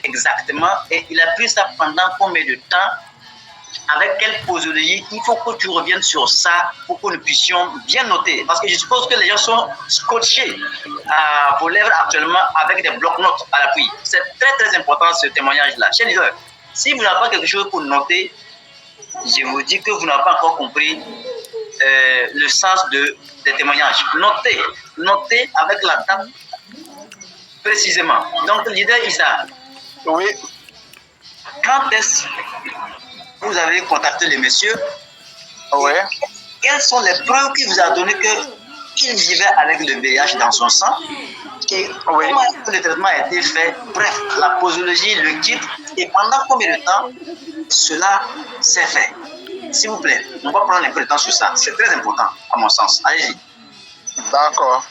exactement et il a pris ça pendant combien de temps, avec quelle posologie. Il faut que tu reviennes sur ça pour que nous puissions bien noter. Parce que je suppose que les gens sont scotchés à vos lèvres actuellement avec des blocs-notes à l'appui. C'est très très important ce témoignage-là. Chers leaders, si vous n'avez pas quelque chose pour noter, je vous dis que vous n'avez pas encore compris le sens des témoignages. Notez avec la date précisément. Donc, leader Issa, Oui. quand est-ce que vous avez contacté le monsieur? Oui. Quelles sont les preuves qu'il vous a donné qu'il vivait avec le VIH dans son sang? Et comment le traitement a été fait? Bref, la posologie, le kit, et pendant combien de temps cela s'est fait? S'il vous plaît, on va prendre un peu de temps sur ça. C'est très important, à mon sens. Allez-y. D'accord.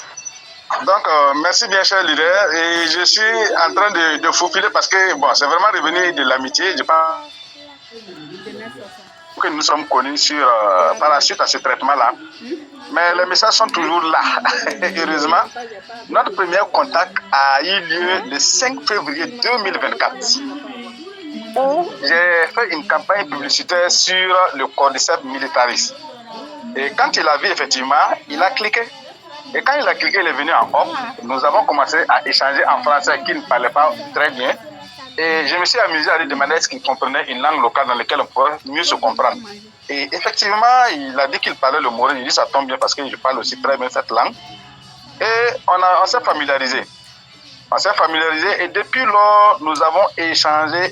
Donc, merci bien, cher leader. Et je suis en train de faufiler parce que, bon, c'est vraiment revenu de l'amitié. Je pense que nous sommes connus par la suite à ce traitement-là. Mais les messages sont toujours là, heureusement. Notre premier contact a eu lieu le 5 février 2024. Où j'ai fait une campagne publicitaire sur le Cordyceps militaris. Et quand il a vu, effectivement, il a cliqué. Et quand il a cliqué, il est venu en off. Nous avons commencé à échanger en français qu'il ne parlait pas très bien. Et je me suis amusé à lui demander est-ce qu'il comprenait une langue locale dans laquelle on pourrait mieux se comprendre. Et effectivement, il a dit qu'il parlait le Mauré. Il dit ça tombe bien parce que je parle aussi très bien cette langue. Et on s'est familiarisé. On s'est familiarisé et depuis lors, nous avons échangé.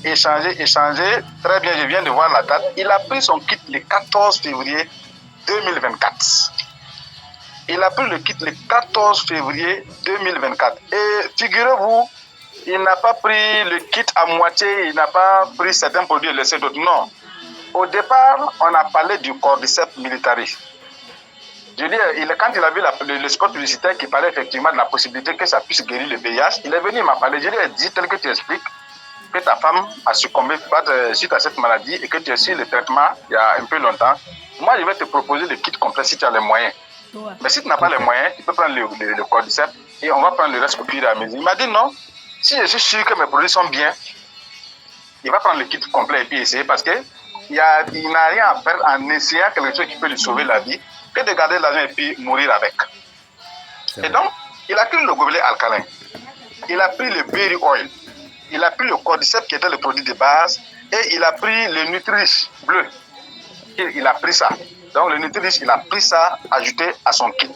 Très bien, je viens de voir la date. Il a pris son kit le 14 février 2024. Il a pris le kit le 14 février 2024. Et figurez-vous, il n'a pas pris le kit à moitié, il n'a pas pris certains produits et laissé d'autres. Non. Au départ, on a parlé du Cordyceps militaris. Je dis, quand il a vu le spot publicitaire qui parlait effectivement de la possibilité que ça puisse guérir le VIH, il est venu, il m'a parlé. Je lui ai dit, tel que tu expliques, que ta femme a succombé suite à cette maladie et que tu as su le traitement il y a un peu longtemps. Moi, je vais te proposer le kit complet si tu as les moyens. Mais si tu n'as pas les moyens, tu peux prendre le Cordyceps et on va prendre le reste au fur et à mesure. Il m'a dit non, si je suis sûr que mes produits sont bien, il va prendre le kit complet et puis essayer parce qu'il n'a rien à faire en essayant quelque chose qui peut lui sauver la vie que de garder l'argent et puis mourir avec. Et donc, il a pris le gobelet alcalin, il a pris le berry oil, il a pris le Cordyceps qui était le produit de base et il a pris le Nutrish bleu. Il a pris ça. Donc le Nutrish, il a pris ça, ajouté à son kit.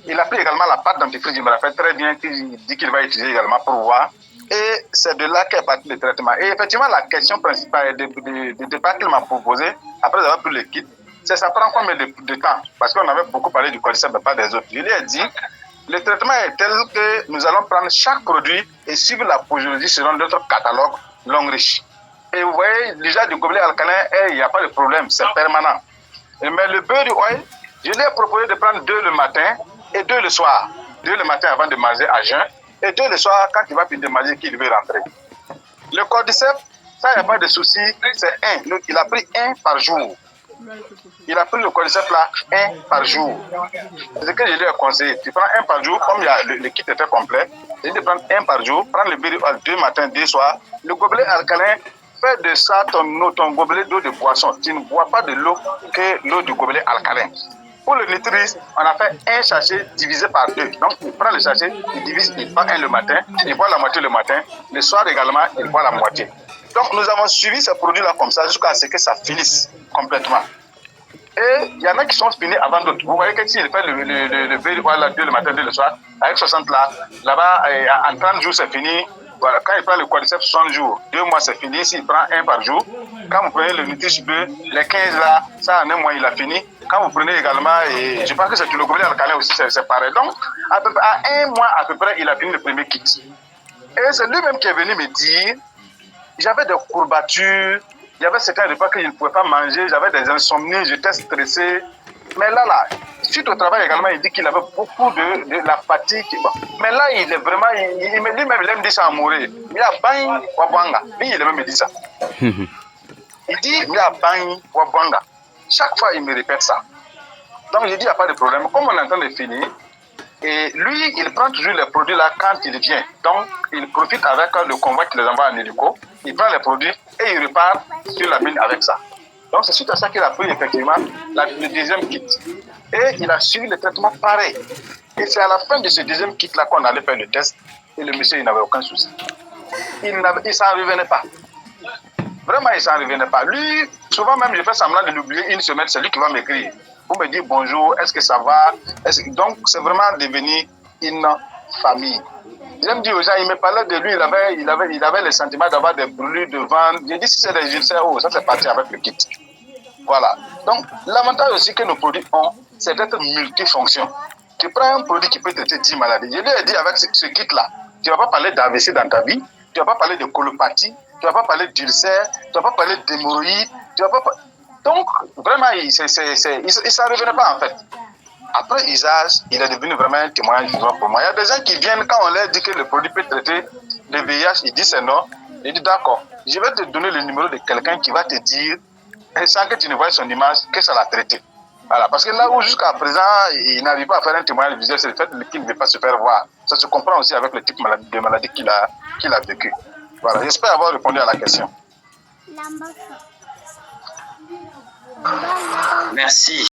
Il a pris également la pâte dentifrice, je me rappelle très bien qu'il dit qu'il va utiliser également pour voir. Et c'est de là qu'est parti le traitement. Et effectivement, la question principale de départ qu'il m'a proposé, après avoir pris le kit, c'est ça prend combien de temps? Parce qu'on avait beaucoup parlé du Cordyceps, mais pas des autres. Je lui ai dit, le traitement est tel que nous allons prendre chaque produit et suivre la posologie selon notre catalogue long riche. Et vous voyez, déjà du gobelet alcalin, il n'y a pas de problème, c'est permanent. Mais le beurre du oil, je lui ai proposé de prendre 2 le matin et 2 le soir. 2 le matin avant de manger à jeun et 2 le soir quand il va finir de manger qu'il veut rentrer. Le Cordyceps, ça, il n'y a pas de souci, c'est 1. Il a pris 1 par jour. Il a pris le Cordyceps là, 1 par jour. C'est ce que je lui ai conseillé. Tu prends 1 par jour, comme le kit était complet, je lui prendre 1 par jour, prendre le beurre du oil 2 matins, 2 soirs. Le gobelet alcalin, fais de ça ton gobelet d'eau de boisson. Tu ne bois pas de l'eau que l'eau du gobelet alcalin. Pour le Nutris, on a fait 1 sachet divisé par 2. Donc, il prend le sachet, il divise, il prend 1 le matin, il boit la moitié le matin, le soir également, il boit la moitié. Donc, nous avons suivi ce produit-là comme ça jusqu'à ce que ça finisse complètement. Et il y en a qui sont finis avant d'autres. Vous voyez que s'il fait le verre 2 le matin, 2 le soir, avec 60 là-bas, en 30 jours, c'est fini. Voilà, quand il prend le Cordyceps 60 jours, 2 mois c'est fini, s'il prend 1 par jour. Quand vous prenez le Nutrish bleu, les 15 là, ça en 1 mois il a fini. Quand vous prenez également, et je pense que c'est le gobelet alcalin aussi, c'est pareil. Donc, à 1 mois à peu près, il a fini le premier kit. Et c'est lui-même qui est venu me dire, j'avais des courbatures, il y avait certains repas que je ne pouvais pas manger, j'avais des insomnies, j'étais stressé. Mais là, suite au travail également, il dit qu'il avait beaucoup de la fatigue. Bon. Mais là, il est vraiment, il me dit même, il me dit ça à mourir. Il a bagné Wabwanga. Lui, il me dit ça. Il dit, il a bagné Wabwanga. Chaque fois, il me répète ça. Donc, je dis, il n'y a pas de problème. Comme on est en train de finir, Et lui, il prend toujours les produits là quand il vient. Donc, il profite avec le convoi qui les envoie en hélico. Il prend les produits et il repart sur la mine avec ça. Donc, c'est suite à ça qu'il a pris effectivement le deuxième kit. Et il a suivi le traitement pareil. Et c'est à la fin de ce deuxième kit-là qu'on allait faire le test. Et le monsieur, il n'avait aucun souci. Il ne s'en revenait pas. Vraiment, il ne s'en revenait pas. Lui, souvent même, je fais semblant de l'oublier une semaine. C'est lui qui va m'écrire pour me dire bonjour, est-ce que ça va? Donc, c'est vraiment devenu une famille. J'aime dire aux gens, il me parlait de lui, il avait le sentiment d'avoir des brûlures de ventre. J'ai dit, si c'est des ulcères, ça c'est parti avec le kit. Voilà. Donc, l'avantage aussi que nos produits ont, c'est d'être multifonction. Tu prends un produit qui peut traiter 10 maladies. Je lui ai dit, avec ce kit-là, tu ne vas pas parler d'AVC dans ta vie, tu ne vas pas parler de colopathie, tu ne vas pas parler d'ulcère, tu ne vas pas parler d'hémorroïdes, tu vas pas. Donc, vraiment, il ne s'en revenait pas en fait. Après usage, il est devenu vraiment un témoignage vivant pour moi. Il y a des gens qui viennent, quand on leur dit que le produit peut traiter le VIH, ils disent c'est non. Ils disent d'accord, je vais te donner le numéro de quelqu'un qui va te dire, sans que tu ne vois son image, que ça l'a traité. Voilà, parce que là où jusqu'à présent, il n'arrive pas à faire un témoignage visuel, c'est le fait qu'il ne veut pas se faire voir. Ça se comprend aussi avec le type de maladie qu'il a vécu. Voilà, j'espère avoir répondu à la question. Merci.